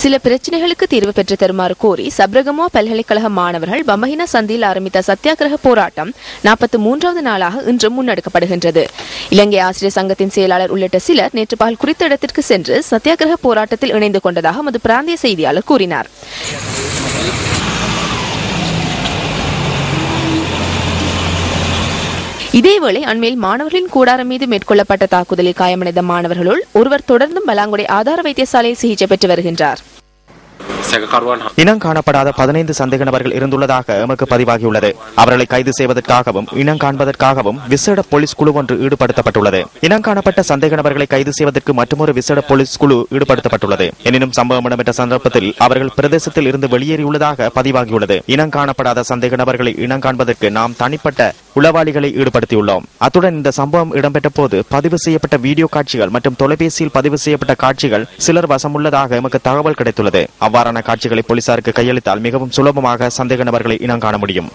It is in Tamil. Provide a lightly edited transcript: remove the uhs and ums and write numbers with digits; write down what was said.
சில பிரச்சனைகளுக்கு தீர்வு பெற்று தருமாறு கோரி சப்ரகமுவா பல்கலைக்கழக மாணவர்கள் பம்பஹின சந்தியில் ஆரம்பித்த சத்தியாகிரக போராட்டம் 43வது நாளாக இன்று முன்னெடுக்கப்படுகின்றது. இலங்கை ஆசிரியர் சங்கத்தின் செயலாளர் உள்ளிட்ட சிலர் நேற்று பகல் குறித்த இடத்திற்கு சென்று சத்தியாகிரக போராட்டத்தில் இணைந்து கொண்டதாக எமது பிராந்திய செய்தியாளர் கூறினார். இதேவேளை அண்மையில் மாணவர்களின் கூடாரம் மீது மேற்கொள்ளப்பட்ட தாக்குதலில் காயமடைந்த மாணவர்களுள் ஒருவர் தொடர்ந்தும் பலாங்குடை ஆதார வைத்தியசாலையில் சிகிச்சை பெற்று வருகின்றார். இனம் காணப்படாத 15 சந்தேக நபர்கள் இருந்துள்ளதாக எமக்கு பதிவாகியுள்ளது. அவர்களை கைது செய்வதற்காகவும் இனம் காண்பதற்காகவும் விசேட போலீஸ் குழு ஒன்று ஈடுபடுத்தப்பட்டுள்ளது. இனம் காணப்பட்ட சந்தேக நபர்களை கைது செய்வதற்கு மற்றொரு விசேட போலீஸ் குழு ஈடுபடுத்தப்பட்டுள்ளது. எனினும் சம்பவம் இடம்பெற்ற சந்தர்ப்பத்தில் அவர்கள் பிரதேசத்தில் இருந்து வெளியேறியுள்ளதாக பதிவாகியுள்ளது. இனம் காணப்படாத சந்தேக நபர்களை இனம் காண்பதற்கு நாம் தனிப்பட்ட உளவாளிகளை ஈடுபடுத்தியுள்ளோம். அத்துடன் இந்த சம்பவம் இடம்பெற்ற போது பதிவு செய்யப்பட்ட வீடியோ காட்சிகள் மற்றும் தொலைபேசியில் பதிவு செய்யப்பட்ட காட்சிகள் சிலர் வசமுள்ளதாக எமக்கு தகவல் கிடைத்துள்ளது. அவ்வாறான காட்சிகளை போலீசாருக்கு கையளித்தால் மிகவும் சுலபமாக சந்தேக நபர்களை இனம் காண முடியும்.